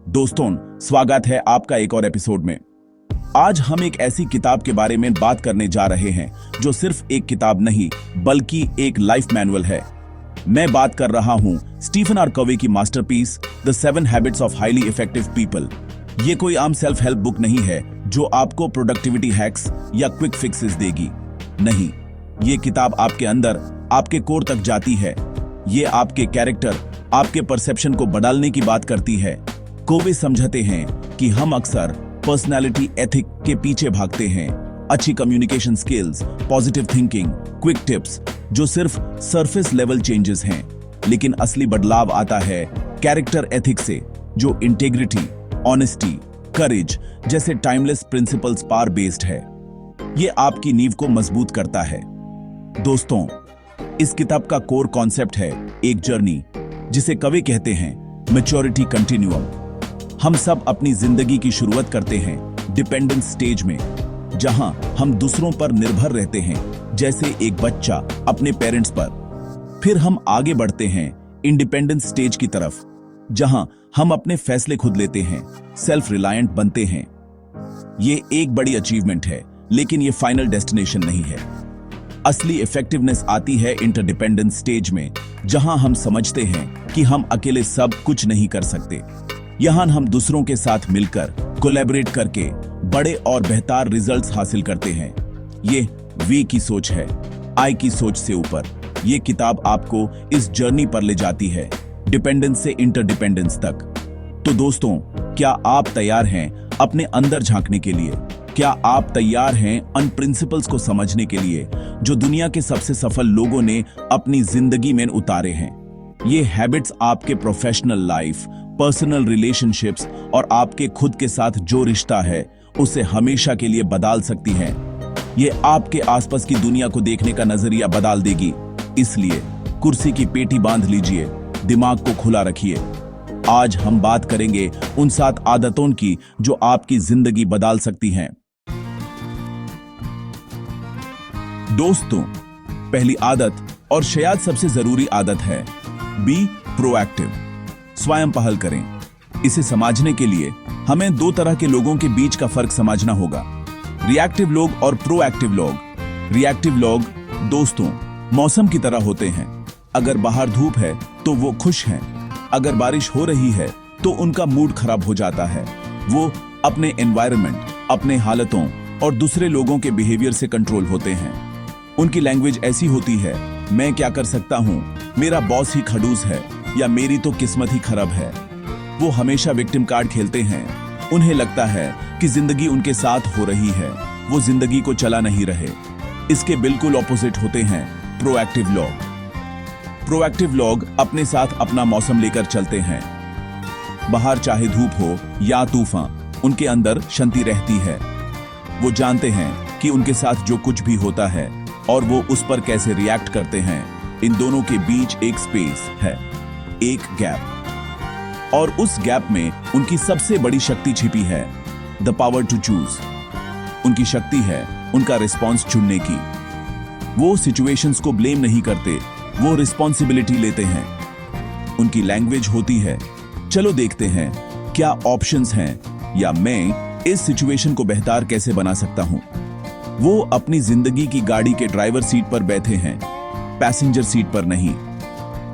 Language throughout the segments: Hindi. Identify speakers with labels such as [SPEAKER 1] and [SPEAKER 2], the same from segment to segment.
[SPEAKER 1] दोस्तों, स्वागत है आपका एक और एपिसोड में। आज हम एक ऐसी किताब के बारे में बात करने जा रहे हैं जो सिर्फ एक किताब नहीं बल्कि एक लाइफ मैनुअल है। मैं बात कर रहा हूं स्टीफन आर कवे की masterpiece the 7 habits of highly effective people. ये कोई आम सेल्फ हेल्प बुक नहीं है जो आपको प्रोडक्टिविटी हैक्स या क्विक फिक्सेस देगी। नहीं, ये किताब आपके अंदर, आपके कोर तक जाती है। ये आपके कैरेक्टर, आपके परसेप्शन को बदलने की बात करती है। कोवे समझते हैं कि हम अक्सर पर्सनालिटी एथिक के पीछे भागते हैं। अच्छी communication skills, positive thinking, quick tips जो सिर्फ सरफेस लेवल चेंजेस हैं, लेकिन असली बदलाव आता है कैरेक्टर एथिक्स से जो इंटेग्रिटी, ऑनेस्टी, करेज जैसे टाइमलेस प्रिंसिपल्स पर बेस्ड है। ये आपकी नींव को मजबूत करता है। दोस्तों, इस किताब का कोर कॉन्सेप्ट है एक जर्नी जिसे कवे कहते हैं मैच्योरिटी कंटिन्यूअम। हम सब अपनी जिंदगी की शुरुआत करते हैं डिपेंडेंस स्टेज में, जहां हम दूसरों पर निर्भर रहते हैं जैसे एक बच्चा अपने पेरेंट्स पर। फिर हम आगे बढ़ते हैं इंडिपेंडेंस स्टेज की तरफ, जहां हम अपने फैसले खुद लेते हैं, सेल्फ रिलायंट बनते हैं। ये एक बड़ी अचीवमेंट है, लेकिन ये फाइनल डेस्टिनेशन नहीं है। असली इफेक्टिवनेस आती है इंटरडिपेंडेंस स्टेज में, जहां हम समझते हैं कि हम अकेले सब कुछ नहीं कर सकते। यहां हम दूसरों के साथ मिलकर, कोलैबोरेट करके बड़े और बेहतर रिजल्ट्स हासिल करते हैं। ये वे की सोच है, आई की सोच से ऊपर। ये किताब आपको इस जर्नी पर ले जाती है, डिपेंडेंस से इंटरडिपेंडेंस तक। तो दोस्तों, क्या आप तैयार हैं अपने अंदर झांकने के लिए? क्या आप तैयार हैं उन प्रिंसिपल्स को समझने के लिए जो दुनिया के सबसे सफल लोगों ने अपनी जिंदगी में उतारे हैं? ये हैबिट्स आपके प्रोफेशनल लाइफ, पर्सनल रिलेशनशिप्स और आपके खुद के साथ जो रिश्ता है उसे हमेशा के लिए बदल सकती हैं। ये आपके आसपास की दुनिया को देखने का नजरिया बदल देगी। इसलिए कुर्सी की पेटी बांध लीजिए, दिमाग को खुला रखिए। आज हम बात करेंगे उन 7 आदतों की जो आपकी जिंदगी बदल सकती हैं। दोस्तों, पहली आदत और शायद सबसे जरूरी आदत है बी प्रोएक्टिव। स्वयं पहल करें। इसे समझने के लिए हमें 2 तरह के लोगों के बीच का फर्क समझना होगा, रिएक्टिव लोग और प्रोएक्टिव लोग। रिएक्टिव लोग दोस्तों मौसम की तरह होते हैं। अगर बाहर धूप है तो वो खुश हैं, अगर बारिश हो रही है तो उनका मूड खराब हो जाता है। वो अपने एनवायरनमेंट, अपने हालतों और दूसरे लोगों के बिहेवियर से कंट्रोल होते हैं। उनकी लैंग्वेज ऐसी होती है, मैं क्या कर सकता हूं, मेरा बॉस ही खड़ूस है या मेरी तो किस्मत ही खराब है। वो हमेशा विक्टिम कार्ड खेलते हैं। उन्हें लगता है कि जिंदगी उनके साथ हो रही है, वो जिंदगी को चला नहीं रहे। इसके बिल्कुल ऑपोजिट होते हैं प्रोएक्टिव लोग। प्रोएक्टिव लोग अपने साथ अपना मौसम लेकर चलते हैं। बाहर चाहे धूप हो या तूफान, उनके अंदर शांति रहती है। वो जानते हैं कि उनके साथ जो कुछ भी होता है और वो उस पर कैसे रिएक्ट करते हैं, इन दोनों के बीच एक स्पेस है, एक गैप। और उस गैप में उनकी सबसे बड़ी शक्ति छिपी है, द पावर टू चूज। उनकी शक्ति है उनका रिस्पॉन्स चुनने की। वो सिचुएशंस को ब्लेम नहीं करते, वो रिस्पॉन्सिबिलिटी लेते हैं। उनकी लैंग्वेज होती है, चलो देखते हैं क्या ऑप्शंस हैं या मैं इस सिचुएशन को बेहतर कैसे बना सकता हूं। वो अपनी जिंदगी की गाड़ी के ड्राइवर सीट पर बैठे हैं, पैसेंजर सीट पर नहीं।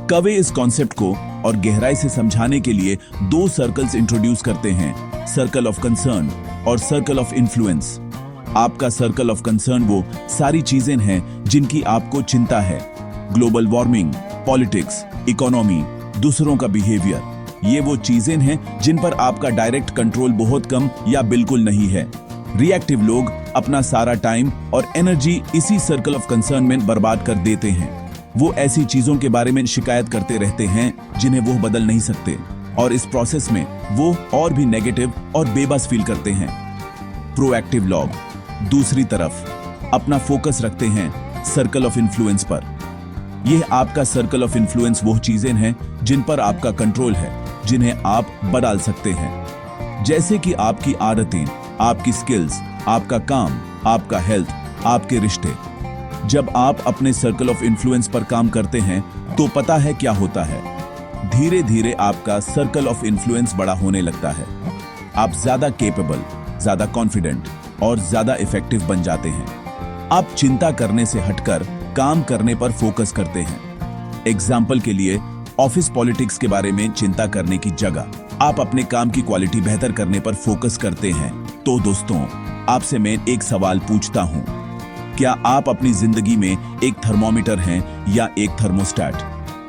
[SPEAKER 1] कवे इस कॉन्सेप्ट को और गहराई से समझाने के लिए 2 सर्कल्स इंट्रोड्यूस करते हैं, सर्कल ऑफ कंसर्न और सर्कल ऑफ इन्फ्लुएंस। आपका सर्कल ऑफ कंसर्न वो सारी चीजें हैं जिनकी आपको चिंता है, ग्लोबल वार्मिंग, पॉलिटिक्स, इकोनॉमी, दूसरों का बिहेवियर। ये वो चीजें हैं जिन पर आपका डायरेक्ट कंट्रोल बहुत कम या बिल्कुल नहीं है। रिएक्टिव लोग अपना सारा टाइम और एनर्जी इसी सर्कल ऑफ कंसर्न में बर्बाद कर देते हैं। वो ऐसी चीजों के बारे में शिकायत करते रहते हैं जिन्हें वो बदल नहीं सकते, और इस प्रोसेस में वो और भी नेगेटिव और बेबस फील करते हैं। प्रोएक्टिव लोग दूसरी तरफ अपना फोकस रखते हैं सर्कल ऑफ इन्फ्लुएंस पर। यह आपका सर्कल ऑफ इन्फ्लुएंस वो चीजें हैं जिन पर आपका कंट्रोल है, जिन्हें आप बदल सकते हैं, जैसे कि आपकी आदतें, आपकी स्किल्स, आपका काम, आपका हेल्थ, आपके रिश्ते। जब आप अपने सर्कल ऑफ इन्फ्लुएंस पर काम करते हैं तो पता है क्या होता है। धीरे धीरे आपका सर्कल ऑफ इन्फ्लुएंस बड़ा होने लगता है। आप ज्यादा केपेबल, ज्यादा कॉन्फिडेंट और ज्यादा इफेक्टिव बन जाते हैं। आप चिंता करने से हटकर काम करने पर फोकस करते हैं। एग्जाम्पल के लिए, ऑफिस पॉलिटिक्स के बारे में चिंता करने की जगह आप अपने काम की क्वालिटी बेहतर करने पर फोकस करते हैं। तो दोस्तों, आपसे मैं एक सवाल पूछता हूं, क्या आप अपनी जिंदगी में एक थर्मोमीटर हैं या एक थर्मोस्टेट?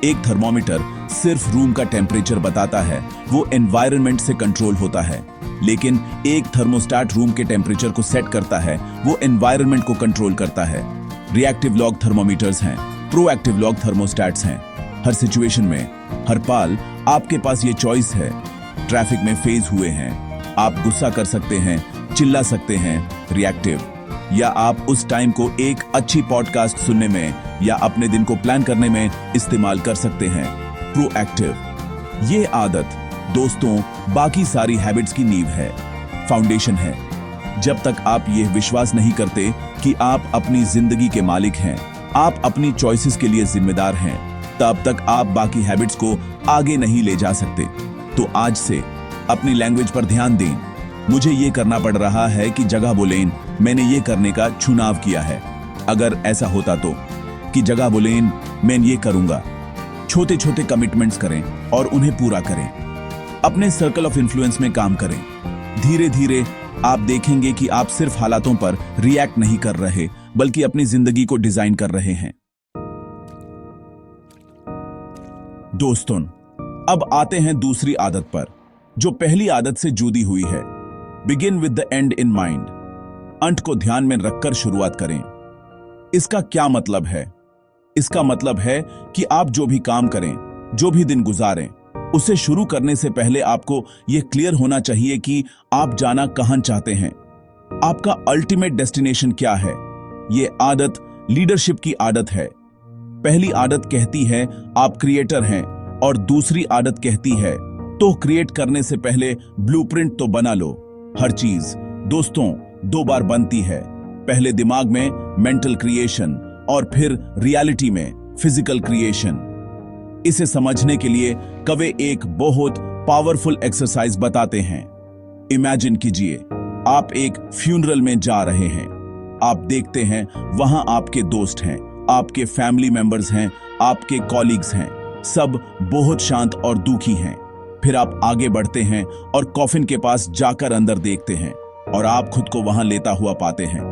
[SPEAKER 1] एक थर्मोमीटर सिर्फ रूम का टेम्परेचर बताता है, वो एनवायरनमेंट से कंट्रोल होता है। लेकिन एक थर्मोस्टेट रूम के टेम्परेचर को सेट करता है, वो एनवायरनमेंट को कंट्रोल करता है। रिएक्टिव लॉग थर्मोमीटर्स हैं, प्रोएक्टिव लॉग थर्मोस्टेट्स हैं। हर सिचुएशन में, हर पल आपके पास ये चॉइस है। ट्रैफिक में फेज हुए हैं, आप गुस्सा कर सकते हैं, चिल्ला सकते हैं, रिएक्टिव, या आप उस टाइम को एक अच्छी पॉडकास्ट सुनने में या अपने दिन को प्लान करने में इस्तेमाल कर सकते हैं, प्रोएक्टिव। ये आदत दोस्तों बाकी सारी हैबिट्स की नींव है, फाउंडेशन है। जब तक आप ये विश्वास नहीं करते कि आप अपनी जिंदगी के मालिक हैं, आप अपनी चॉइसेस के लिए जिम्मेदार हैं, तब तक आप बाकी हैबिट्स को आगे नहीं ले जा सकते। तो आज से अपनी लैंग्वेज पर ध्यान दें। मुझे ये करना पड़ रहा है कि जगह बोलें, मैंने ये करने का चुनाव किया है। अगर ऐसा होता तो कि जगह बोलें, मैं ये करूंगा। छोटे छोटे कमिटमेंट्स करें और उन्हें पूरा करें। अपने सर्कल ऑफ इन्फ्लुएंस में काम करें। धीरे धीरे आप देखेंगे कि आप सिर्फ हालातों पर रिएक्ट नहीं कर रहे, बल्कि अपनी जिंदगी को डिजाइन कर रहे हैं। दोस्तों, अब आते हैं दूसरी आदत पर, जो पहली आदत से जुड़ी हुई है। Begin with the and in mind. अंत को ध्यान में रखकर शुरुआत करें। इसका क्या मतलब है? इसका मतलब है कि आप जो भी काम करें, जो भी दिन गुजारें, उसे शुरू करने से पहले आपको यह क्लियर होना चाहिए कि आप जाना कहां चाहते हैं। आपका अल्टीमेट डेस्टिनेशन क्या है? यह आदत लीडरशिप की आदत है। पहली आदत कहती है आप क्रिएटर हैं, और दूसरी आदत कहती है तो क्रिएट करने से पहले ब्लूप्रिंट तो बना लो। हर चीज दोस्तों दो बार बनती है, पहले दिमाग में मेंटल क्रिएशन और फिर रियलिटी में फिजिकल क्रिएशन। इसे समझने के लिए कवि एक बहुत पावरफुल एक्सरसाइज बताते हैं। इमेजिन कीजिए, आप एक फ्यूनरल में जा रहे हैं। आप देखते हैं वहां आपके दोस्त हैं, आपके फैमिली मेंबर्स हैं, आपके कॉलीग्स हैं, सब बहुत शांत और दुखी हैं। फिर आप आगे बढ़ते हैं और कॉफिन के पास जाकर अंदर देखते हैं और आप खुद को वहां लेता हुआ पाते हैं।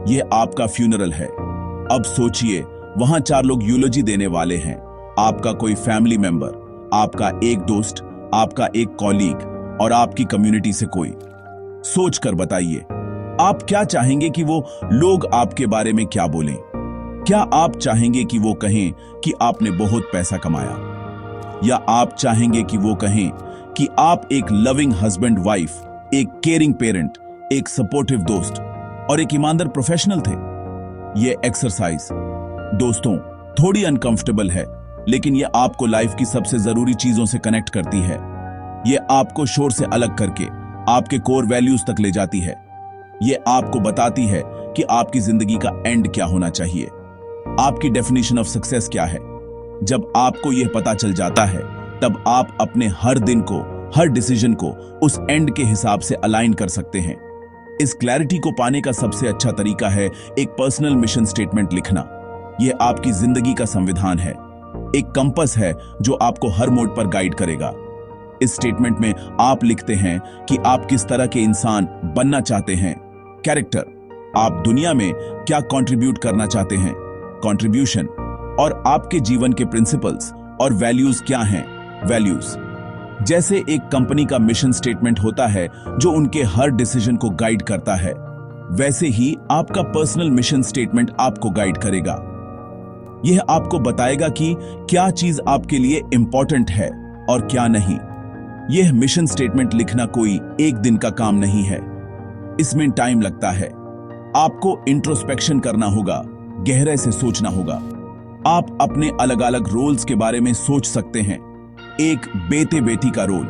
[SPEAKER 1] यह आपका फ्यूनरल है। अब सोचिए, वहां 4 लोग यूलोजी देने वाले हैं। आपका कोई फैमिली मेंबर, आपका एक दोस्त, आपका एक कॉलीग और आपकी कम्युनिटी से कोई। सोचकर बताइए, आप क्या चाहेंगे कि वो लोग आपके बारे में क्या बोलें? क्या आप चाहेंगे कि वो कहें कि आपने बहुत पैसा कमाया, या आप चाहेंगे कि वो कहें कि आप एक लविंग हस्बैंड वाइफ, एक केयरिंग पेरेंट, एक सपोर्टिव दोस्त और एक ईमानदार प्रोफेशनल थे? ये एक्सरसाइज दोस्तों थोड़ी अनकंफर्टेबल है, लेकिन ये आपको लाइफ की सबसे जरूरी चीजों से कनेक्ट करती है। ये आपको शोर से अलग करके आपके कोर वैल्यूज तक ले जाती है। ये आपको बताती है कि आपकी जिंदगी का एंड क्या होना चाहिए, आपकी डेफिनेशन ऑफ सक्सेस क्या है। जब आपको यह पता चल जाता है, तब आप अपने हर दिन को, हर डिसीजन को उस एंड के हिसाब से अलाइन कर सकते हैं। इस क्लैरिटी को पाने का सबसे अच्छा तरीका है एक पर्सनल मिशन स्टेटमेंट लिखना। यह आपकी जिंदगी का संविधान है, एक कंपास है जो आपको हर मोड पर गाइड करेगा। इस स्टेटमेंट में आप लिखते हैं कि आप किस तरह के इंसान बनना चाहते हैं, कैरेक्टर, आप दुनिया में क्या कंट्रीब्यूट करना चाहते हैं, कंट्रीब्यूशन, और आपके जीवन के प्रिंसिपल्स और वैल्यूज क्या हैं, वैल्यूज। जैसे एक कंपनी का मिशन स्टेटमेंट होता है जो उनके हर डिसीजन को गाइड करता है, वैसे ही आपका पर्सनल मिशन स्टेटमेंट आपको गाइड करेगा। यह आपको बताएगा कि क्या चीज आपके लिए इंपॉर्टेंट है और क्या नहीं। यह मिशन स्टेटमेंट लिखना कोई एक दिन का काम नहीं है, इसमें टाइम लगता है। आपको इंट्रोस्पेक्शन करना होगा, गहरे से सोचना होगा। आप अपने अलग अलग रोल्स के बारे में सोच सकते हैं, एक बेटे बेटी का रोल,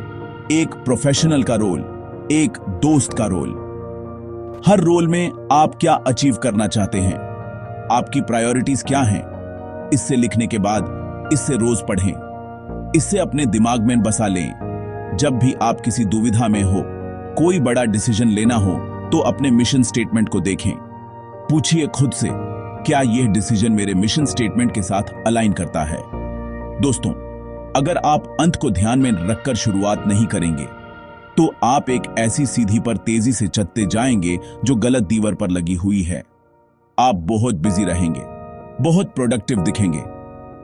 [SPEAKER 1] एक प्रोफेशनल का रोल, एक दोस्त का रोल। हर रोल में आप क्या अचीव करना चाहते हैं, आपकी प्रायोरिटीज क्या हैं। इससे लिखने के बाद इससे रोज पढ़ें। इससे अपने दिमाग में बसा लें। जब भी आप किसी दुविधा में हो, कोई बड़ा डिसीजन लेना हो, तो अपने मिशन स्टेटमेंट को देखें। पूछिए खुद से, क्या यह डिसीजन मेरे मिशन स्टेटमेंट के साथ अलाइन करता है? दोस्तों, अगर आप अंत को ध्यान में रखकर शुरुआत नहीं करेंगे, तो आप एक ऐसी सीधी पर तेजी से चलते जाएंगे जो गलत दीवार पर लगी हुई है। आप बहुत बिजी रहेंगे, बहुत प्रोडक्टिव दिखेंगे,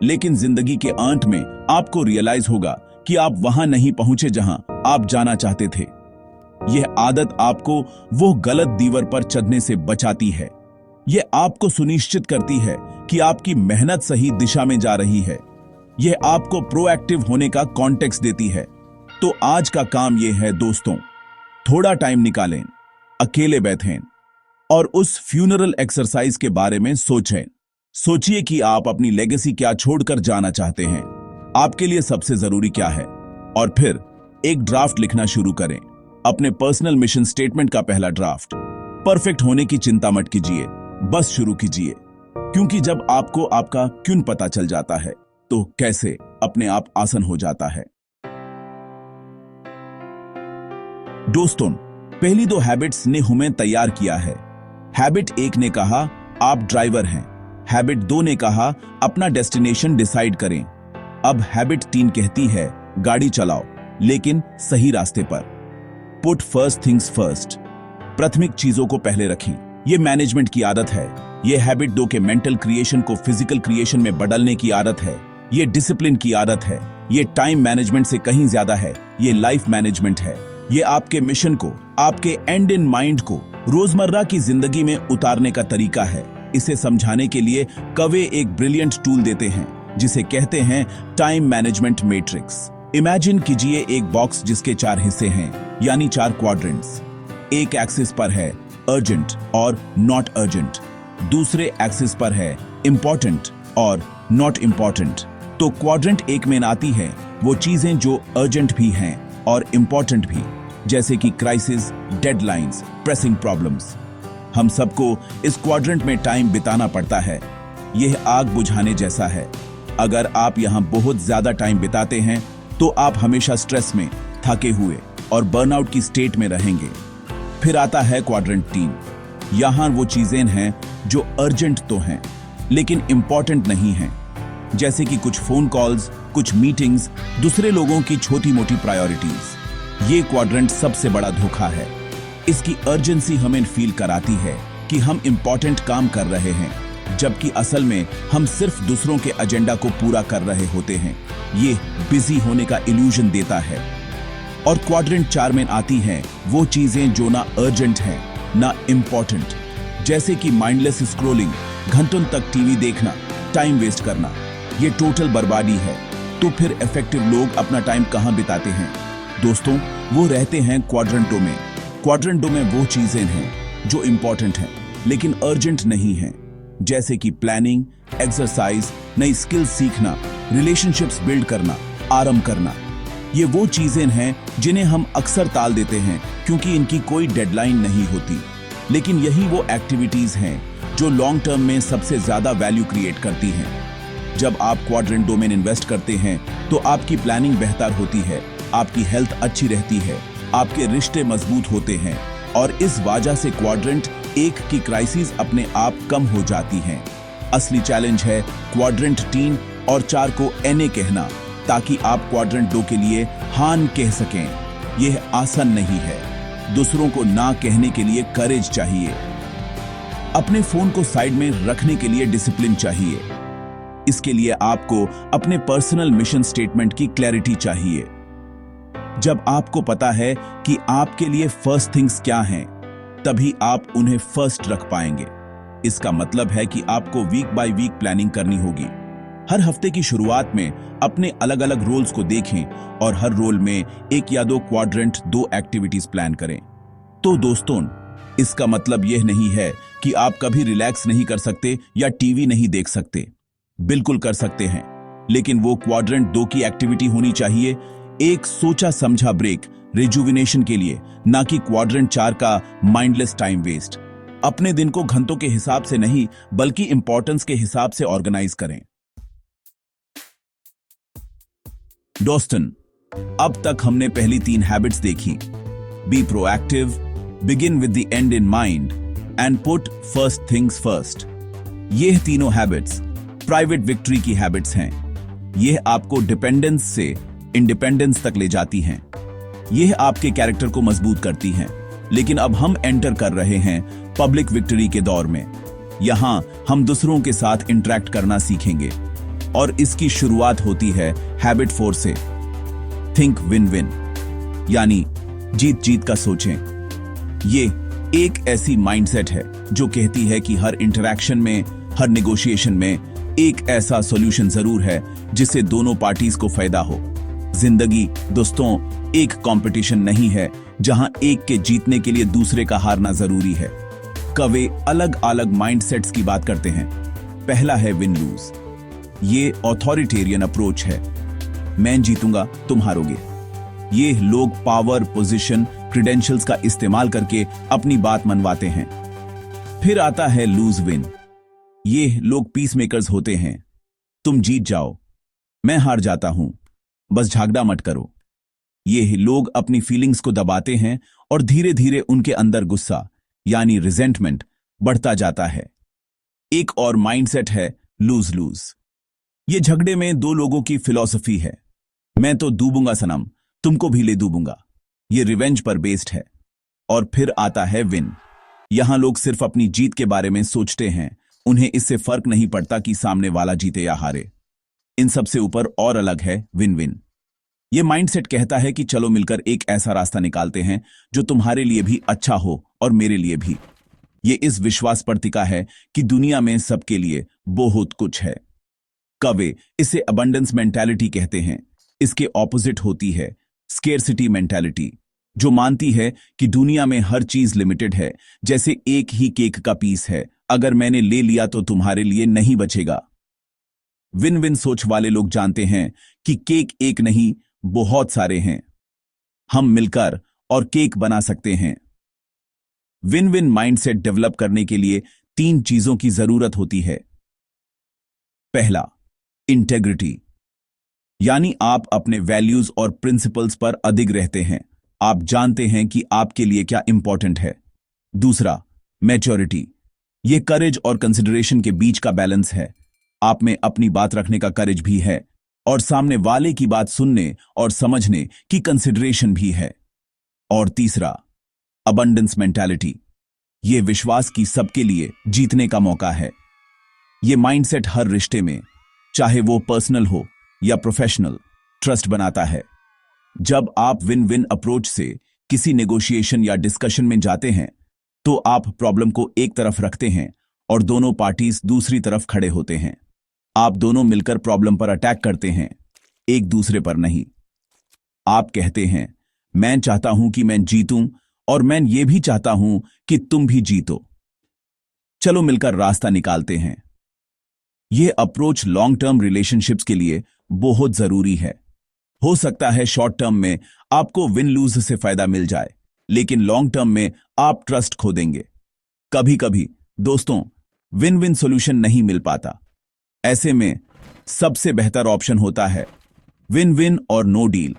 [SPEAKER 1] लेकिन जिंदगी के अंत में आपको रियलाइज होगा कि आप वहां नहीं पहुंचे जहां आप जाना चाहते थे। यह आदत आपको वो गलत दीवार पर चढ़ने से बचाती है। यह आपको सुनिश्चित करती है कि आपकी मेहनत सही दिशा में जा रही है। यह आपको प्रोएक्टिव होने का कॉन्टेक्स्ट देती है। तो आज का काम यह है दोस्तों, थोड़ा टाइम निकालें, अकेले बैठें और उस फ्यूनरल एक्सरसाइज के बारे में सोचें। सोचिए कि आप अपनी लेगेसी क्या छोड़कर जाना चाहते हैं, आपके लिए सबसे जरूरी क्या है, और फिर एक ड्राफ्ट लिखना शुरू करें। अपने पर्सनल मिशन स्टेटमेंट का पहला ड्राफ्ट। परफेक्ट होने की चिंता मत कीजिए, बस शुरू कीजिए, क्योंकि जब आपको आपका क्यों पता चल जाता है, तो कैसे अपने आप आसान हो जाता है। दोस्तों, पहली दो हैबिट्स ने हमें तैयार किया है। हैबिट 1 ने कहा आप ड्राइवर हैं। हैबिट 2 ने कहा अपना डेस्टिनेशन डिसाइड करें। अब हैबिट 3 कहती है गाड़ी चलाओ, लेकिन सही रास्ते पर। पुट फर्स्ट थिंग्स फर्स्ट, प्राथमिक चीजों को पहले रखें। यह मैनेजमेंट की आदत है। यह हैबिट 2 के मेंटल क्रिएशन को फिजिकल क्रिएशन में बदलने की आदत है। यह डिसिप्लिन की आदत है। यह टाइम मैनेजमेंट से कहीं ज्यादा है। यह लाइफ मैनेजमेंट है। यह आपके मिशन को, आपके एंड इन माइंड को रोजमर्रा की जिंदगी में उतारने का तरीका है। इसे समझाने के लिए कवे एक ब्रिलियंट टूल देते हैं जिसे कहते हैं टाइम मैनेजमेंट मैट्रिक्स। इमेजिन कीजिए एक बॉक्स जिसके 4 हिस्से हैं, यानी 4 क्वाड्रेंट्स। एक एक्सिस पर है अर्जेंट और नॉट अर्जेंट, दूसरे एक्सिस पर है इंपॉर्टेंट और नॉट इंपॉर्टेंट। तो क्वाड्रेंट 1 में आती है वो चीजें जो अर्जेंट भी हैं और इंपॉर्टेंट भी, जैसे कि क्राइसिस, डेडलाइंस, प्रेसिंग प्रॉब्लम्स। हम सबको इस क्वाड्रेंट में टाइम बिताना पड़ता है। यह आग बुझाने जैसा है। अगर आप यहां बहुत ज्यादा टाइम बिताते हैं तो आप हमेशा स्ट्रेस में, थके हुए और बर्नआउट की स्टेट में रहेंगे। फिर आता है क्वाड्रेंट 3। यहां वो चीजें हैं जो अर्जेंट तो हैं, लेकिन इंपॉर्टेंट नहीं हैं, जैसे कि कुछ फोन कॉल्स, कुछ मीटिंग्स, दूसरे लोगों की छोटी मोटी प्रायोरिटीज। ये क्वाड्रेंट सबसे बड़ा धोखा है। इसकी अर्जेंसी हमें फील कराती है कि हम इंपॉर्टेंट काम कर रहे हैं, जबकि असल में हम सिर्फ दूसरों के एजेंडा को पूरा कर रहे होते हैं। ये बिजी होने का इल्यूजन देता है। और क्वाड्रेंट 4 में आती हैं वो चीजें जो ना अर्जेंट हैं, ना इंपॉर्टेंट, जैसे कि माइंडलेस स्क्रॉलिंग, घंटों तक टीवी देखना, टाइम वेस्ट करना। ये टोटल बर्बादी है। तो फिर इफेक्टिव लोग अपना टाइम कहां बिताते हैं? दोस्तों, वो रहते हैं क्वाड्रेंटों में। क्वाड्रेंटों में वो चीजें हैं जो इंपॉर्टेंट हैं लेकिन अर्जेंट नहीं हैं, जैसे कि प्लानिंग, एक्सरसाइज, नई स्किल्स सीखना, रिलेशनशिप्स बिल्ड करना, आराम करना। ये वो चीजें हैं जिन्हें हम अक्सर टाल देते हैं क्योंकि इनकी कोई डेडलाइन नहीं होती। लेकिन यही वो एक्टिविटीज हैं जो लॉन्ग टर्म में सबसे ज्यादा वैल्यू क्रिएट करती हैं। जब आप क्वाड्रेंट 2 में इन्वेस्ट करते हैं तो आपकी प्लानिंग बेहतर होती है, आपकी हेल्थ अच्छी रहती है, आपके रिश्ते मजबूत होते हैं, और इस वजह से क्वाड्रेंट 1 की क्राइसिस अपने आप कम हो जाती हैं। असली चैलेंज है क्वाड्रेंट 3 और 4 को एने कहना, ताकि आप क्वाड्रेंट 2 के लिए हान कह सकें। यह आसान नहीं है। दूसरों को ना कहने के लिए करेज चाहिए। अपने फोन को साइड में रखने के लिए डिसिप्लिन चाहिए। इसके लिए आपको अपने पर्सनल मिशन स्टेटमेंट की क्लैरिटी चाहिए। जब आपको पता है कि आपके लिए फर्स्ट थिंग्स क्या हैं, तभी आप उन्हें फर्स्ट रख पाएंगे। इसका मतलब है कि आपको वीक बाय वीक प्लानिंग करनी होगी। हर हफ्ते की शुरुआत में अपने अलग अलग रोल्स को देखें और हर रोल में 1 या 2 क्वाड्रेंट 2 एक्टिविटीज प्लान करें। तो दोस्तों, इसका मतलब यह नहीं है कि आप कभी रिलैक्स नहीं कर सकते या टीवी नहीं देख सकते। बिल्कुल कर सकते हैं, लेकिन वो क्वाड्रेंट 2 की एक्टिविटी होनी चाहिए, एक सोचा समझा ब्रेक, रिजुविनेशन के लिए, ना कि क्वाड्रेंट 4 का माइंडलेस टाइम वेस्ट। अपने दिन को घंटों के हिसाब से नहीं, बल्कि इंपॉर्टेंस के हिसाब से ऑर्गेनाइज करें। दोस्तन, अब तक हमने पहली 3 हैबिट्स देखी। Be proactive, begin with the and in mind and put first things first. ये तीनों हैबिट्स प्राइवेट विक्ट्री की हैबिट्स हैं। यह आपको डिपेंडेंस से इंडिपेंडेंस तक ले जाती हैं। यह आपके कैरेक्टर को मजबूत करती हैं। लेकिन अब हम एंटर कर रहे हैं पब्लिक विक्ट्री के दौर में। यहां हम दूसरों के साथ इंटरेक्ट करना सीखेंगे और इसकी शुरुआत होती है हैबिट 4 से। थिंक विन विन, यानी जीत जीत का सोचें। ये एक ऐसी माइंडसेट है जो कहती है कि हर इंटरैक्शन में, हर नेगोशिएशन में एक ऐसा सॉल्यूशन जरूर है जिससे दोनों पार्टीज को फायदा हो। जिंदगी दोस्तों एक कंपटीशन नहीं है जहां एक के जीतने के लिए दूसरे का हारना जरूरी है। कवे अलग अलग माइंडसेट्स की बात करते हैं। पहला है विन लूज। ये ऑथोरिटेरियन अप्रोच है। मैं जीतूंगा, तुम हारोगे। ये लोग पावर, पोजीशन, क्रेडेंशियल्स का इस्तेमाल करके अपनी बात मनवाते हैं। फिर आता है लूज विन। ये लोग पीस मेकर्स होते हैं। तुम जीत जाओ, मैं हार जाता हूं, बस झगड़ा मत करो। ये लोग अपनी फीलिंग्स को दबाते हैं और धीरे धीरे उनके अंदर गुस्सा यानी रिजेंटमेंट बढ़ता जाता है। एक और माइंडसेट है लूज लूज। ये झगड़े में दो लोगों की फिलॉसफी है। मैं तो डूबूंगा सनम, तुमको भी ले डूबूंगा। ये रिवेंज पर बेस्ड है। और फिर आता है विन। यहां लोग सिर्फ अपनी जीत के बारे में सोचते हैं। उन्हें इससे फर्क नहीं पड़ता कि सामने वाला जीते या हारे। इन सबसे ऊपर और अलग है विन विन। यह माइंडसेट कहता है कि चलो मिलकर एक ऐसा रास्ता निकालते हैं जो तुम्हारे लिए भी अच्छा हो और मेरे लिए भी। यह इस विश्वास पर टिका है कि दुनिया में सबके लिए बहुत कुछ है। कवे इसे अबंडेंस मेंटालिटी कहते हैं। इसके ऑपोजिट होती है स्केर्सिटी मेंटालिटी, जो मानती है कि दुनिया में हर चीज लिमिटेड है। जैसे एक ही केक का पीस है, अगर मैंने ले लिया तो तुम्हारे लिए नहीं बचेगा। विन विन सोच वाले लोग जानते हैं कि केक एक नहीं, बहुत सारे हैं। हम मिलकर और केक बना सकते हैं। विन विन माइंडसेट डेवलप करने के लिए 3 चीजों की जरूरत होती है। पहला, इंटेग्रिटी, यानी आप अपने वैल्यूज और प्रिंसिपल्स पर अडिग रहते हैं। आप जानते हैं कि आपके लिए क्या इंपॉर्टेंट है। दूसरा, मैच्योरिटी, यह करेज और कंसिडरेशन के बीच का बैलेंस है। आप में अपनी बात रखने का करेज भी है और सामने वाले की बात सुनने और समझने की कंसिडरेशन भी है। और तीसरा, अबंडेंस मेंटालिटी, यह विश्वास की सबके लिए जीतने का मौका है। यह माइंडसेट हर रिश्ते में, चाहे वो पर्सनल हो या प्रोफेशनल, ट्रस्ट बनाता है। जब आप विन विन अप्रोच से किसी नेगोशिएशन या डिस्कशन में जाते हैं तो आप प्रॉब्लम को एक तरफ रखते हैं और दोनों पार्टीज दूसरी तरफ खड़े होते हैं। आप दोनों मिलकर प्रॉब्लम पर अटैक करते हैं, एक दूसरे पर नहीं। आप कहते हैं मैं चाहता हूं कि मैं जीतूं और मैं ये भी चाहता हूं कि तुम भी जीतो। चलो मिलकर रास्ता निकालते हैं। यह अप्रोच लॉन्ग टर्म रिलेशनशिप्स के लिए बहुत जरूरी है। हो सकता है शॉर्ट टर्म में आपको विन लूज से फायदा मिल जाए, लेकिन लॉन्ग टर्म में आप ट्रस्ट खो देंगे। कभी कभी दोस्तों विन विन सॉल्यूशन नहीं मिल पाता। ऐसे में सबसे बेहतर ऑप्शन होता है विन विन और नो डील।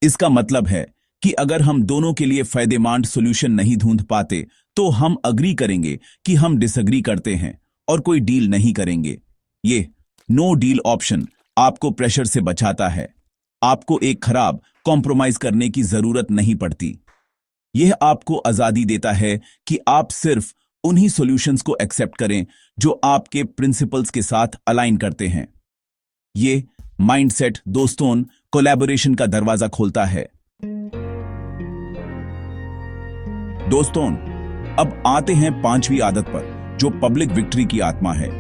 [SPEAKER 1] इसका मतलब है कि अगर हम दोनों के लिए फायदेमंद सॉल्यूशन नहीं ढूंढ पाते तो हम अग्री करेंगे कि हम डिसएग्री करते हैं और कोई डील नहीं करेंगे। ये नो डील ऑप्शन आपको प्रेशर से बचाता है। आपको एक खराब कॉम्प्रोमाइज करने की जरूरत नहीं पड़ती। यह आपको आजादी देता है कि आप सिर्फ उन्हीं सॉल्यूशंस को एक्सेप्ट करें जो आपके प्रिंसिपल्स के साथ अलाइन करते हैं। ये माइंडसेट दोस्तों कोलैबोरेशन का दरवाजा खोलता है। दोस्तों अब आते हैं 5वीं आदत पर, जो पब्लिक विक्ट्री की आत्मा है।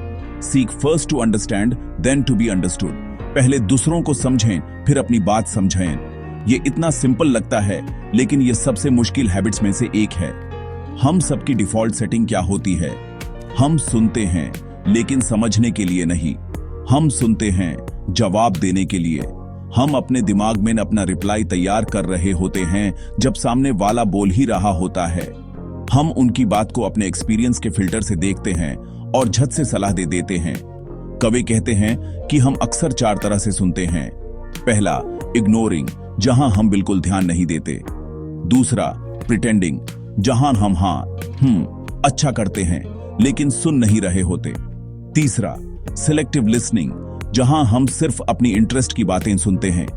[SPEAKER 1] Seek first to understand then to be understood. पहले दूसरों को समझें फिर अपनी बात समझें। ये इतना सिंपल लगता है, लेकिन ये सबसे मुश्किल हैबिट्स में से एक है। हम सबकी डिफॉल्ट सेटिंग क्या होती है? हम सुनते हैं लेकिन समझने के लिए नहीं। हम सुनते हैं जवाब देने के लिए। हम अपने दिमाग में अपना रिप्लाई तैयार कर रहे होते हैं जब सामने वाला बोल ही रहा होता है। हम उनकी बात को अपने एक्सपीरियंस के फिल्टर से देखते हैं और झट से सलाह दे देते हैं। कवि कहते हैं कि हम अक्सर 4 तरह से सुनते हैं। पहला, इग्नोरिंग, जहां हम बिल्कुल ध्यान नहीं देते। दूसरा, प्रिटेंडिंग, जहां हम अच्छा करते हैं लेकिन सुन नहीं रहे होते। तीसरा, सिलेक्टिव लिसनिंग, जहां हम सिर्फ अपनी इंटरेस्ट की बातें सुनते हैं।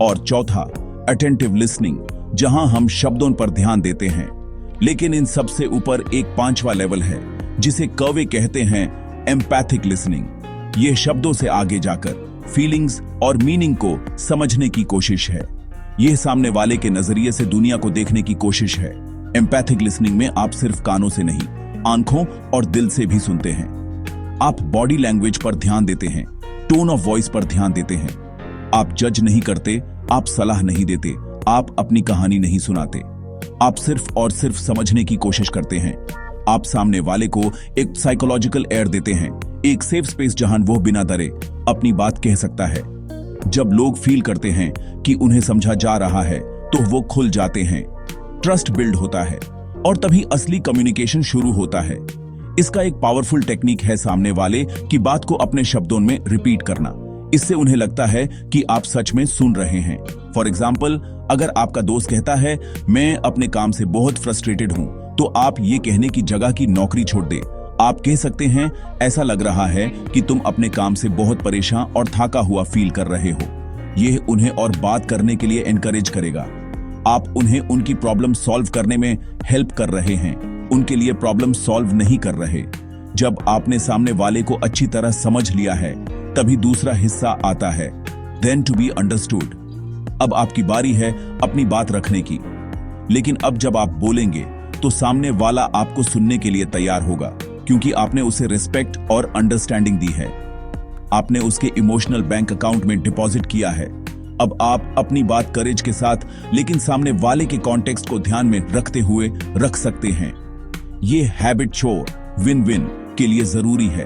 [SPEAKER 1] और चौथा, अटेंटिव लिसनिंग, जहां हम शब्दों पर ध्यान देते हैं। लेकिन इन सबसे ऊपर एक पांचवा लेवल है जिसे कवे कहते हैं, एम्पैथिक लिसनिंग। यह शब्दों से आगे जाकर फीलिंग्स और मीनिंग को समझने की कोशिश है। यह सामने वाले के नजरिए से दुनिया को देखने की कोशिश है। एम्पैथिक लिसनिंग में आप सिर्फ कानों से नहीं, आंखों और दिल से भी सुनते हैं। आप बॉडी लैंग्वेज पर ध्यान देते हैं, टोन ऑफ वॉइस पर ध्यान देते हैं। आप जज नहीं करते, आप सलाह नहीं देते, आप अपनी कहानी नहीं सुनाते। आप सिर्फ और सिर्फ समझने की कोशिश करते हैं। आप सामने वाले को एक साइकोलॉजिकल एयर देते हैं, एक सेफ स्पेस जहां वो बिना डरे अपनी बात कह सकता है। जब लोग फील करते हैं कि उन्हें समझा जा रहा है तो वो खुल जाते हैं, ट्रस्ट बिल्ड होता है और तभी असली कम्युनिकेशन शुरू होता है। इसका एक पावरफुल टेक्निक है सामने वाले की बात को अपने शब्दों में रिपीट करना। इससे उन्हें लगता है कि आप सच में सुन रहे हैं। फॉर एग्जाम्पल, अगर आपका दोस्त कहता है मैं अपने काम से बहुत फ्रस्ट्रेटेड हूं, तो आप ये कहने की जगह की नौकरी छोड़ दे, आप कह सकते हैं ऐसा लग रहा है कि तुम अपने काम से बहुत परेशान और थका हुआ फील कर रहे हो। यह उन्हें और बात करने के लिए एनकरेज करेगा। आप उन्हें उनकी प्रॉब्लम सॉल्व करने में हेल्प कर रहे हैं, उनके लिए प्रॉब्लम सॉल्व नहीं कर रहे। जब आपने सामने वाले को अच्छी तरह समझ लिया है, तभी दूसरा हिस्सा आता है, देन टू बी अंडरस्टूड। अब आपकी बारी है अपनी बात रखने की। लेकिन अब जब आप बोलेंगे तो सामने वाला आपको सुनने के लिए तैयार होगा, क्योंकि आपने उसे रिस्पेक्ट और अंडरस्टैंडिंग दी है। आपने उसके इमोशनल बैंक अकाउंट में डिपॉजिट किया है। अब आप अपनी बात करेज के साथ, लेकिन सामने वाले के कॉन्टेक्स्ट को ध्यान में रखते हुए रख सकते हैं। ये हैबिट शो विन विन के लिए जरूरी है।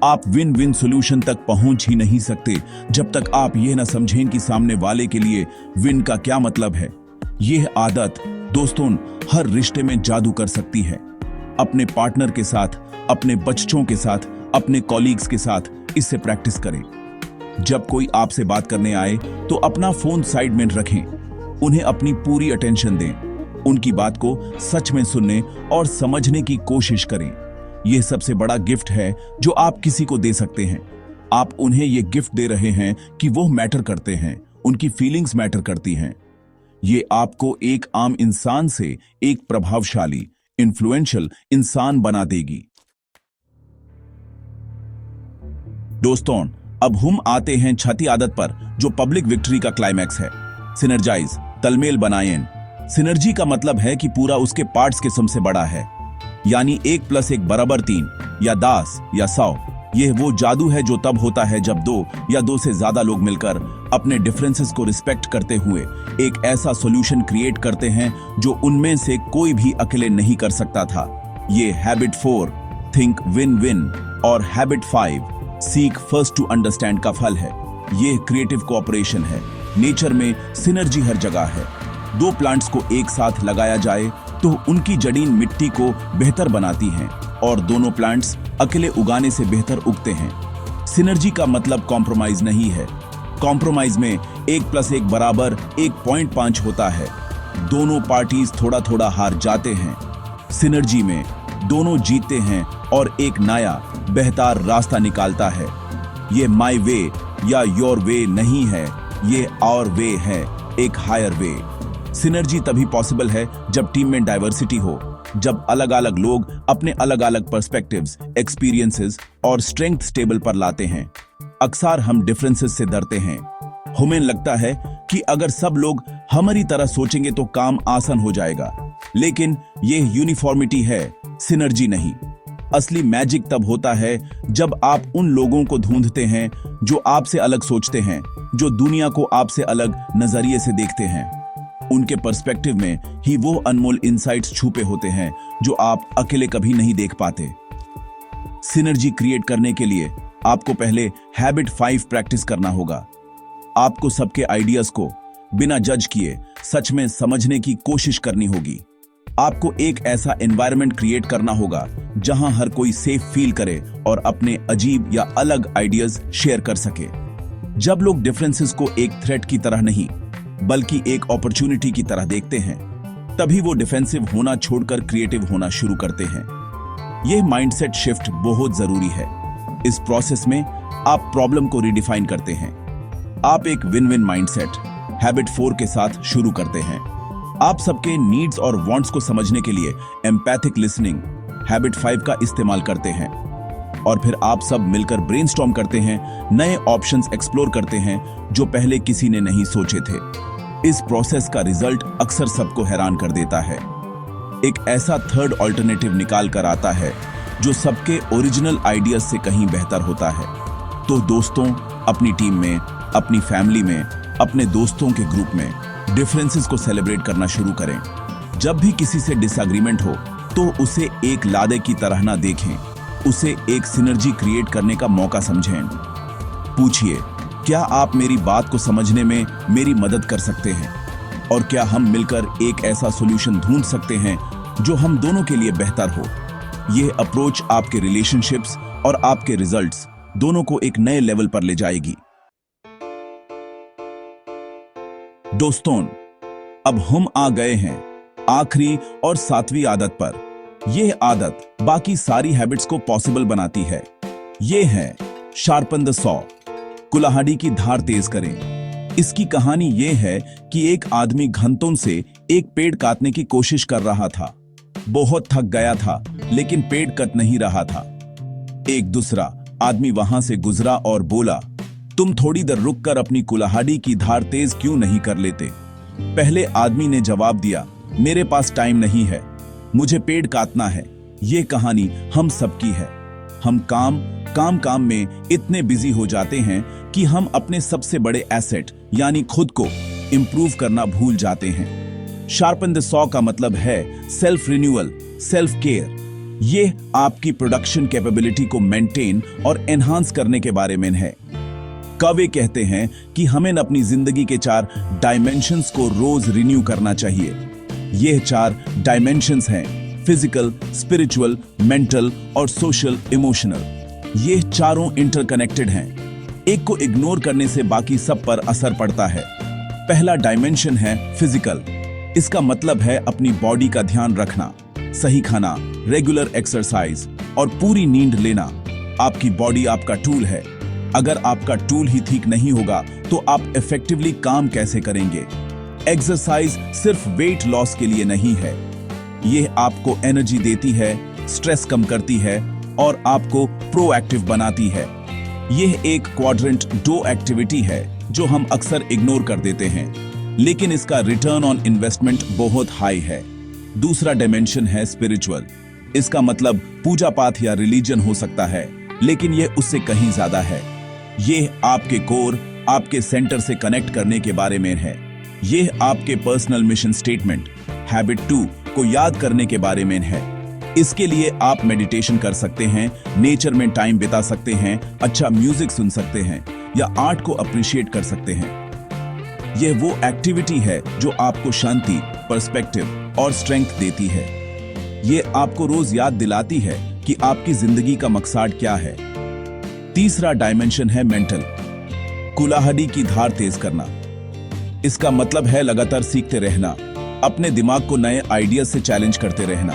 [SPEAKER 1] आप विन विन सॉल्यूशन तक पहुंच ही नहीं सकते जब तक आप यह न समझें कि सामने वाले के लिए विन का क्या मतलब है। यह आदत दोस्तों हर रिश्ते में जादू कर सकती है। अपने पार्टनर के साथ, अपने बच्चों के साथ, अपने कॉलीग्स के साथ इससे प्रैक्टिस करें। जब कोई आपसे बात करने आए तो अपना फोन साइड में रखें, उन्हें अपनी पूरी अटेंशन दें, उनकी बात को सच में सुनने और समझने की कोशिश करें। यह सबसे बड़ा गिफ्ट है जो आप किसी को दे सकते हैं। आप उन्हें यह गिफ्ट दे रहे हैं कि वो मैटर करते हैं, उनकी फीलिंग्स मैटर करती हैं। ये आपको एक आम इंसान से एक प्रभावशाली, इन्फ्लुएंशियल इंसान बना देगी। दोस्तों, अब हम आते हैं छठी आदत पर, जो पब्लिक विक्ट्री का क्लाइमैक्स है, सिनर्जाइज, तालमेल बनाएं। सिनर्जी का मतलब है कि पूरा उसके पार्ट्स के सम से बड़ा है, यानी 1+1 बराबर 3 या 10 या 100। यह वो जादू है जो तब होता है जब 2 या 2 से ज्यादा लोग मिलकर अपने डिफरेंसेस को रिस्पेक्ट करते हुए एक ऐसा सॉल्यूशन क्रिएट करते हैं जो उनमें से कोई भी अकेले नहीं कर सकता था। ये हैबिट 4, थिंक विन विन, और habit 5, seek first to understand का फल है। यह क्रिएटिव कोऑपरेशन है। नेचर में सिनर्जी हर जगह है। 2 प्लांट्स को एक साथ लगाया जाए तो उनकी जड़ें मिट्टी को बेहतर बनाती हैं, और दोनों प्लांट्स अकेले उगाने से बेहतर उगते हैं। सिनर्जी का मतलब कॉम्प्रोमाइज नहीं है। कॉम्प्रोमाइज में 1+1 बराबर 1.5 होता है। दोनों पार्टीज थोड़ा थोड़ा हार जाते हैं। सिनर्जी में दोनों जीतते हैं और एक नया बेहतर रास्ता निकालता है। ये माय वे या योर वे नहीं है, ये आवर वे है, एक हायर वे। सिनर्जी तभी पॉसिबल है जब टीम में डाइवर्सिटी हो, जब अलग अलग लोग अपने अलग अलग पर्सपेक्टिव्स, एक्सपीरियंसेस और स्ट्रेंथ टेबल पर लाते हैं। अक्सर हम डिफरेंसेस से डरते हैं। हमें लगता है कि अगर सब लोग हमारी तरह सोचेंगे तो काम आसान हो जाएगा, लेकिन यह यूनिफॉर्मिटी है, सिनर्जी नहीं। असली मैजिक तब होता है जब आप उन लोगों को ढूंढते हैं जो आपसे अलग सोचते हैं, जो दुनिया को आपसे अलग नजरिए से देखते हैं। उनके पर्सपेक्टिव में ही वो अनमोल इनसाइट्स छुपे होते हैं जो आप अकेले कभी नहीं देख पाते। सिनर्जी क्रिएट करने के लिए आपको पहले हैबिट 5 प्रैक्टिस करना होगा। आपको सबके आइडियाज को बिना जज किए सच में समझने की कोशिश करनी होगी। आपको एक ऐसा एनवायरनमेंट क्रिएट करना होगा जहां हर कोई सेफ फील करे और अपने अजीब या अलग आइडियाज शेयर कर सके। जब लोग डिफरेंसेस को एक थ्रेट की तरह नहीं बल्कि एक अपॉर्चुनिटी की तरह देखते हैं, तभी वो डिफेंसिव होना छोड़कर क्रिएटिव होना शुरू करते हैं। यह माइंडसेट शिफ्ट बहुत जरूरी है। इस प्रोसेस में आप प्रॉब्लम को रिडिफाइन करते हैं। आप एक विन विन माइंडसेट हैबिट 4 के साथ शुरू करते हैं। आप सबके नीड्स और वांट्स को समझने के लिए एम्पैथिक लिसनिंग हैबिट 5 का इस्तेमाल करते हैं। और फिर आप सब मिलकर ब्रेनस्टॉर्म करते हैं, नए ऑप्शंस एक्सप्लोर करते हैं जो पहले किसी ने नहीं सोचे थे। इस प्रोसेस का रिजल्ट अक्सर सबको हैरान कर देता है। एक ऐसा थर्ड ऑल्टरनेटिव निकाल कर आता है जो सबके ओरिजिनल आइडियाज से कहीं बेहतर होता है। तो दोस्तों, अपनी टीम में, अपनी फैमिली में, अपने दोस्तों के ग्रुप में डिफरेंसेस को सेलिब्रेट करना शुरू करें। जब भी किसी से डिसएग्रीमेंट हो तो उसे एक लादे की तरह ना देखें, उसे एक सिनर्जी क्रिएट करने का मौका समझें। पूछिए, क्या आप मेरी बात को समझने में मेरी मदद कर सकते हैं? और क्या हम मिलकर एक ऐसा सॉल्यूशन ढूंढ सकते हैं जो हम दोनों के लिए बेहतर हो? यह अप्रोच आपके रिलेशनशिप्स और आपके रिजल्ट्स दोनों को एक नए लेवल पर ले जाएगी। दोस्तों, अब हम आ गए हैं आखिरी और 7वीं आदत पर। यह आदत बाकी सारी हैबिट्स को पॉसिबल बनाती है। यह है शार्पन द सॉ, कुल्हाड़ी की धार तेज करें। इसकी कहानी यह है कि एक आदमी घंटों से एक पेड़ काटने की कोशिश कर रहा था। बहुत थक गया था, लेकिन पेड़ कट नहीं रहा था। एक दूसरा आदमी वहां से गुजरा और बोला, तुम थोड़ी देर रुककर अपनी कुल्हाड़ी की धार तेज क्यों नहीं कर लेते? पहले आदमी ने जवाब दिया, मेरे पास टाइम नहीं है, मुझे पेड़ काटना है। ये कहानी हम सबकी है। हम काम में इतने बिजी हो जाते हैं कि हम अपने सबसे बड़े एसेट यानी खुद को इंप्रूव करना भूल जाते हैं। शार्पन द सॉ का मतलब है सेल्फ रिन्यूअल, सेल्फ केयर। ये आपकी प्रोडक्शन कैपेबिलिटी को मेंटेन और एनहांस करने के बारे में है। कवि कहते हैं कि हमें अपनी जिंदगी के 4 डायमेंशंस को रोज रिन्यू करना चाहिए। यह 4 डायमेंशंस हैं फिजिकल, स्पिरिचुअल, मेंटल और सोशल इमोशनल। ये चारों इंटरकनेक्टेड हैं। एक को इग्नोर करने से बाकी सब पर असर पड़ता है। पहला डायमेंशन है फिजिकल। इसका मतलब है अपनी बॉडी का ध्यान रखना, सही खाना, रेगुलर एक्सरसाइज और पूरी नींद लेना। आपकी बॉडी आपका टूल है। अगर आपका टूल ही ठीक नहीं होगा तो आप इफेक्टिवली काम कैसे करेंगे? एक्सरसाइज सिर्फ वेट लॉस के लिए नहीं है। यह आपको एनर्जी देती है, स्ट्रेस कम करती है और आपको प्रोएक्टिव बनाती है। यह एक क्वाड्रेंट 2 एक्टिविटी है जो हम अक्सर इग्नोर कर देते हैं, लेकिन इसका रिटर्न ऑन इन्वेस्टमेंट बहुत हाई है। दूसरा डायमेंशन है स्पिरिचुअल। इसका मतलब पूजा पाठ या रिलीजन हो सकता है, लेकिन यह उससे कहीं ज्यादा है। यह आपके कोर, आपके सेंटर से कनेक्ट करने के बारे में है। यह आपके पर्सनल मिशन स्टेटमेंट हैबिट 2 को याद करने के बारे में है। इसके लिए आप मेडिटेशन कर सकते हैं, नेचर में टाइम बिता सकते हैं, अच्छा म्यूजिक सुन सकते हैं या आर्ट को अप्रिशिएट कर सकते हैं। यह वो एक्टिविटी है जो आपको शांति, पर्सपेक्टिव और स्ट्रेंथ देती है। यह आपको रोज याद दिलाती है कि आपकी जिंदगी का मकसद क्या है। तीसरा डायमेंशन है मेंटल, कुल्हाड़ी की धार तेज करना। इसका मतलब है लगातार सीखते रहना, अपने दिमाग को नए आइडियाज से चैलेंज करते रहना,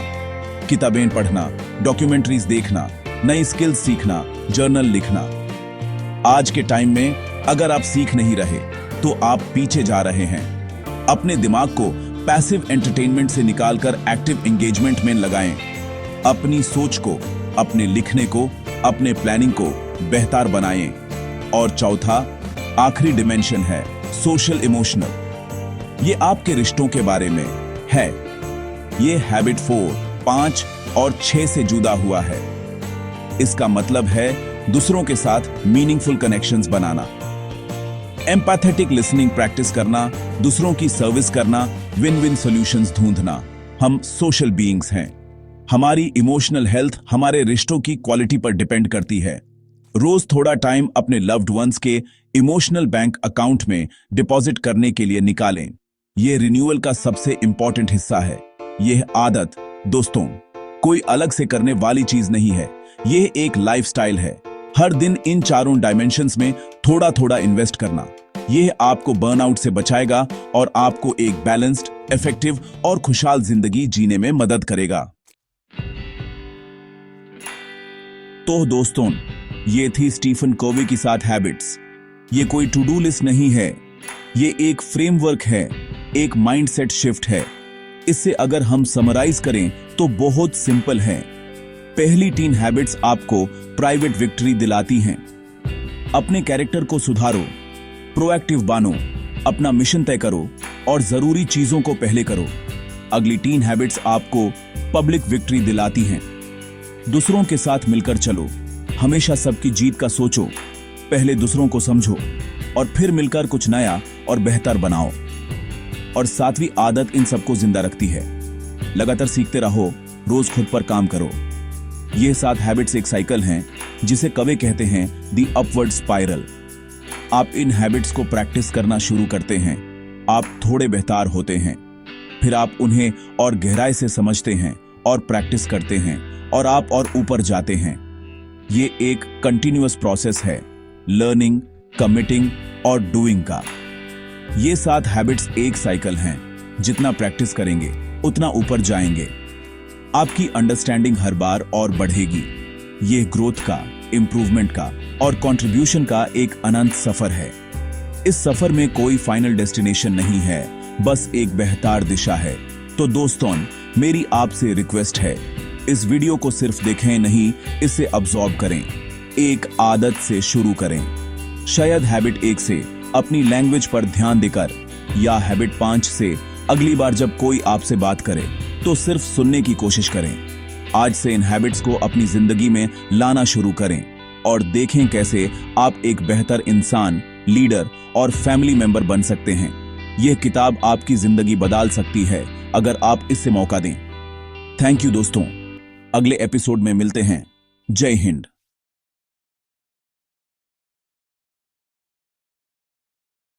[SPEAKER 1] किताबें पढ़ना, डॉक्यूमेंट्रीज देखना, नई स्किल्स सीखना, जर्नल लिखना। आज के टाइम में अगर आप सीख नहीं रहे तो आप पीछे जा रहे हैं। अपने दिमाग को पैसिव एंटरटेनमेंट से निकालकर एक्टिव एंगेजमेंट में लगाएं। अपनी सोच को, अपने लिखने को, अपने प्लानिंग को बेहतर बनाएं। और चौथा, आखिरी डिमेंशन है सोशल इमोशनल। ये आपके रिश्तों के बारे में है। ये हैबिट 4, 5 और 6 से जुड़ा हुआ है। इसका मतलब है दूसरों के साथ मीनिंगफुल कनेक्शंस बनाना, एम्पैथेटिक लिसनिंग प्रैक्टिस करना, दूसरों की सर्विस करना, विन विन सॉल्यूशंस ढूंढना। हम सोशल बीइंग्स हैं। हमारी इमोशनल हेल्थ हमारे रिश्तों की क्वालिटी पर डिपेंड करती है। रोज थोड़ा टाइम अपने लव्ड वंस के इमोशनल बैंक अकाउंट में डिपॉजिट करने के लिए निकालें। यह रिन्यूअल का सबसे इंपॉर्टेंट हिस्सा है। यह आदत, दोस्तों, कोई अलग से करने वाली चीज नहीं है। यह एक लाइफस्टाइल है। हर दिन इन चारों डायमेंशंस में थोड़ा थोड़ा इन्वेस्ट करना, यह आपको बर्नआउट से बचाएगा और आपको एक बैलेंस्ड, इफेक्टिव और खुशहाल जिंदगी जीने में मदद करेगा। तो दोस्तों, ये थी स्टीफन कोवी की 7 हैबिट्स। ये कोई टू डू लिस्ट नहीं है, ये एक फ्रेमवर्क है, एक माइंडसेट शिफ्ट है। इससे अगर हम समराइज करें तो बहुत सिंपल है। पहली 3 हैबिट्स आपको प्राइवेट विक्ट्री दिलाती हैं। अपने कैरेक्टर को सुधारो, प्रोएक्टिव बनो, अपना मिशन तय करो और जरूरी चीजों को पहले करो। अगली 3 हैबिट्स आपको पब्लिक विक्ट्री दिलाती हैं। दूसरों के साथ मिलकर चलो, हमेशा सबकी जीत का सोचो, पहले दूसरों को समझो और फिर मिलकर कुछ नया और बेहतर बनाओ। और 7वीं आदत इन सबको जिंदा रखती है, लगातार सीखते रहो, रोज खुद पर काम करो। ये 7 हैबिट्स एक साइकिल हैं जिसे कवि कहते हैं दी अपवर्ड स्पाइरल। आप इन हैबिट्स को प्रैक्टिस करना शुरू करते हैं, आप थोड़े बेहतर होते हैं, फिर आप उन्हें और गहराई से समझते हैं और प्रैक्टिस करते हैं और आप और ऊपर जाते हैं। ये एक कंटिन्यूअस प्रोसेस है, लर्निंग, कमिटिंग और डूइंग का। ये 7 हैबिट्स एक साइकिल हैं, जितना प्रैक्टिस करेंगे उतना ऊपर जाएंगे। आपकी अंडरस्टैंडिंग हर बार और बढ़ेगी। ये ग्रोथ का, इंप्रूवमेंट का और कंट्रीब्यूशन का एक अनंत सफर है। इस सफर में कोई फाइनल डेस्टिनेशन नहीं है, बस एक बेहतर दिशा है। तो दोस्तों, मेरी आपसे रिक्वेस्ट है, इस वीडियो को सिर्फ देखें नहीं, इसे अब्सॉर्ब करें। एक आदत से शुरू करें, शायद हैबिट 1 से अपनी लैंग्वेज पर ध्यान देकर, या हैबिट 5 से अगली बार जब कोई आपसे बात करे तो सिर्फ सुनने की कोशिश करें। आज से इन हैबिट्स को अपनी जिंदगी में लाना शुरू करें और देखें कैसे आप एक बेहतर इंसान, लीडर और फैमिली मेंबर बन सकते हैं। यह किताब आपकी जिंदगी बदल सकती है अगर आप इससे मौका दें। थैंक यू दोस्तों, अगले एपिसोड में मिलते हैं। जय हिंद।